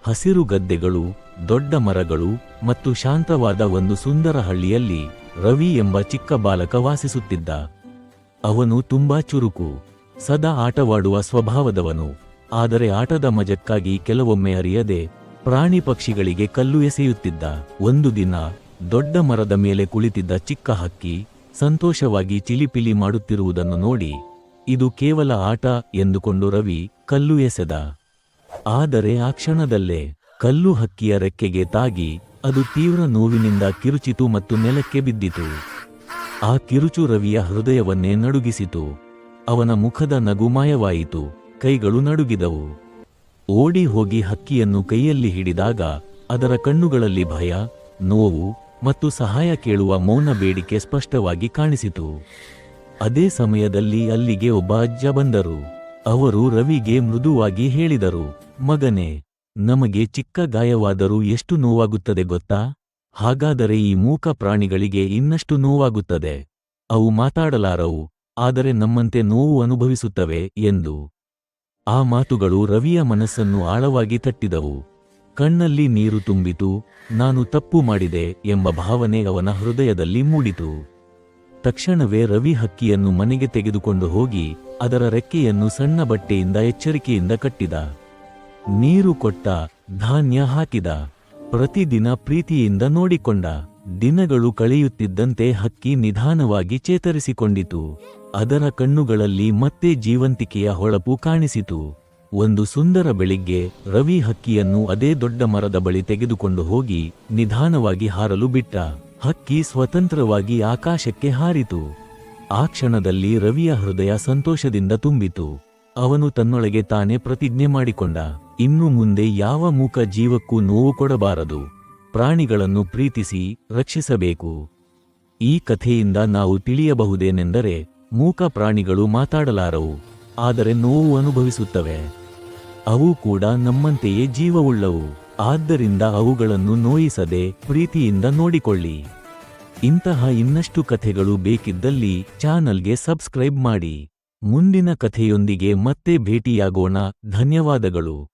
ಹಸಿರು ಗದ್ದೆಗಳು, ದೊಡ್ಡ ಮರಗಳು ಮತ್ತು ಶಾಂತವಾದ ಒಂದು ಸುಂದರ ಹಳ್ಳಿಯಲ್ಲಿ ರವಿ ಎಂಬ ಚಿಕ್ಕ ಬಾಲಕ ವಾಸಿಸುತ್ತಿದ್ದ. ಅವನು ತುಂಬಾ ಚುರುಕು, ಸದಾ ಆಟವಾಡುವ ಸ್ವಭಾವದವನು. ಆದರೆ ಆಟದ ಮಜಕ್ಕಾಗಿ ಕೆಲವೊಮ್ಮೆ ಅರಿಯದೆ ಪ್ರಾಣಿ ಪಕ್ಷಿಗಳಿಗೆ ಕಲ್ಲು ಎಸೆಯುತ್ತಿದ್ದ. ಒಂದು ದಿನ ದೊಡ್ಡ ಮರದ ಮೇಲೆ ಕುಳಿತಿದ್ದ ಚಿಕ್ಕ ಹಕ್ಕಿ ಸಂತೋಷವಾಗಿ ಚಿಲಿಪಿಲಿ ಮಾಡುತ್ತಿರುವುದನ್ನು ನೋಡಿ ಇದು ಕೇವಲ ಆಟ ಎಂದುಕೊಂಡು ರವಿ ಕಲ್ಲು ಎಸೆದ. ಆದರೆ ಆ ಕ್ಷಣದಲ್ಲೇ ಕಲ್ಲು ಹಕ್ಕಿಯ ರೆಕ್ಕೆಗೆ ತಾಗಿ ಅದು ತೀವ್ರ ನೋವಿನಿಂದ ಕಿರುಚಿತು ಮತ್ತು ನೆಲಕ್ಕೆ ಬಿದ್ದಿತು. ಆ ಕಿರುಚು ರವಿಯ ಹೃದಯವನ್ನೇ ನಡುಗಿಸಿತು. ಅವನ ಮುಖದ ನಗು ಮಾಯವಾಯಿತು, ಕೈಗಳು ನಡುಗಿದವು. ಓಡಿ ಹೋಗಿ ಹಕ್ಕಿಯನ್ನು ಕೈಯಲ್ಲಿ ಹಿಡಿದಾಗ ಅದರ ಕಣ್ಣುಗಳಲ್ಲಿ ಭಯ, ನೋವು ಮತ್ತು ಸಹಾಯ ಕೇಳುವ ಮೌನ ಬೇಡಿಕೆ ಸ್ಪಷ್ಟವಾಗಿ ಕಾಣಿಸಿತು. ಅದೇ ಸಮಯದಲ್ಲಿ ಅಲ್ಲಿಗೆ ಒಬ್ಬ ಅಜ್ಜ ಬಂದರು. ಅವರು ರವಿಗೆ ಮೃದುವಾಗಿ ಹೇಳಿದರು, ಮಗನೇ, ನಮಗೆ ಚಿಕ್ಕ ಗಾಯವಾದರೂ ಎಷ್ಟು ನೋವಾಗುತ್ತದೆ ಗೊತ್ತಾ? ಹಾಗಾದರೆ ಈ ಮೂಕ ಪ್ರಾಣಿಗಳಿಗೆ ಇನ್ನಷ್ಟು ನೋವಾಗುತ್ತದೆ. ಅವು ಮಾತಾಡಲಾರವು, ಆದರೆ ನಮ್ಮಂತೆ ನೋವು ಅನುಭವಿಸುತ್ತವೆ ಎಂದು. ಆ ಮಾತುಗಳು ರವಿಯ ಮನಸ್ಸನ್ನು ಆಳವಾಗಿ ತಟ್ಟಿದವು. ಕಣ್ಣಲ್ಲಿ ನೀರು ತುಂಬಿತು. ನಾನು ತಪ್ಪು ಮಾಡಿದೆ ಎಂಬ ಭಾವನೆ ಅವನ ಹೃದಯದಲ್ಲಿ ಮೂಡಿತು. ತಕ್ಷಣವೇ ರವಿ ಹಕ್ಕಿಯನ್ನು ಮನೆಗೆ ತೆಗೆದುಕೊಂಡು ಹೋಗಿ ಅದರ ರೆಕ್ಕೆಯನ್ನು ಸಣ್ಣ ಬಟ್ಟೆಯಿಂದ ಎಚ್ಚರಿಕೆಯಿಂದ ಕಟ್ಟಿದ. ನೀರು ಕೊಟ್ಟ, ಧಾನ್ಯ ಹಾಕಿದ, ಪ್ರತಿದಿನ ಪ್ರೀತಿಯಿಂದ ನೋಡಿಕೊಂಡ. ದಿನಗಳು ಕಳೆಯುತ್ತಿದ್ದಂತೆ ಹಕ್ಕಿ ನಿಧಾನವಾಗಿ ಚೇತರಿಸಿಕೊಂಡಿತು. ಅದರ ಕಣ್ಣುಗಳಲ್ಲಿ ಮತ್ತೆ ಜೀವಂತಿಕೆಯ ಹೊಳಪು ಕಾಣಿಸಿತು. ಒಂದು ಸುಂದರ ಬೆಳಿಗ್ಗೆ ರವಿ ಹಕ್ಕಿಯನ್ನು ಅದೇ ದೊಡ್ಡ ಮರದ ಬಳಿ ತೆಗೆದುಕೊಂಡು ಹೋಗಿ ನಿಧಾನವಾಗಿ ಹಾರಲು ಬಿಟ್ಟ. ಹಕ್ಕಿ ಸ್ವತಂತ್ರವಾಗಿ ಆಕಾಶಕ್ಕೆ ಹಾರಿತು. ಆ ಕ್ಷಣದಲ್ಲಿ ರವಿಯ ಹೃದಯ ಸಂತೋಷದಿಂದ ತುಂಬಿತು. ಅವನು ತನ್ನೊಳಗೆ ತಾನೇ ಪ್ರತಿಜ್ಞೆ ಮಾಡಿಕೊಂಡ, ಇನ್ನು ಮುಂದೆ ಯಾವ ಮೂಕ ಜೀವಕ್ಕೂ ನೋವು ಕೊಡಬಾರದು. ಪ್ರಾಣಿಗಳನ್ನು ಪ್ರೀತಿಸಿ ರಕ್ಷಿಸಬೇಕು. ಈ ಕಥೆಯಿಂದ ನಾವು ತಿಳಿಯಬಹುದೇನೆಂದರೆ, ಮೂಕ ಪ್ರಾಣಿಗಳು ಮಾತಾಡಲಾರವು, ಆದರೆ ನೋವು ಅನುಭವಿಸುತ್ತವೆ. ಅವು ಕೂಡ ನಮ್ಮಂತೆಯೇ ಜೀವವುಳ್ಳವು. ಆದ್ದರಿಂದ ಅವುಗಳನ್ನು ನೋಯಿಸದೆ ಪ್ರೀತಿಯಿಂದ ನೋಡಿಕೊಳ್ಳಿ. ಇಂತಹ ಇನ್ನಷ್ಟು ಕಥೆಗಳು ಬೇಕಿದ್ದಲ್ಲಿ ಚಾನಲ್ಗೆ ಸಬ್ಸ್ಕ್ರೈಬ್ ಮಾಡಿ. ಮುಂದಿನ ಕಥೆಯೊಂದಿಗೆ ಮತ್ತೆ ಭೇಟಿಯಾಗೋಣ. ಧನ್ಯವಾದಗಳು.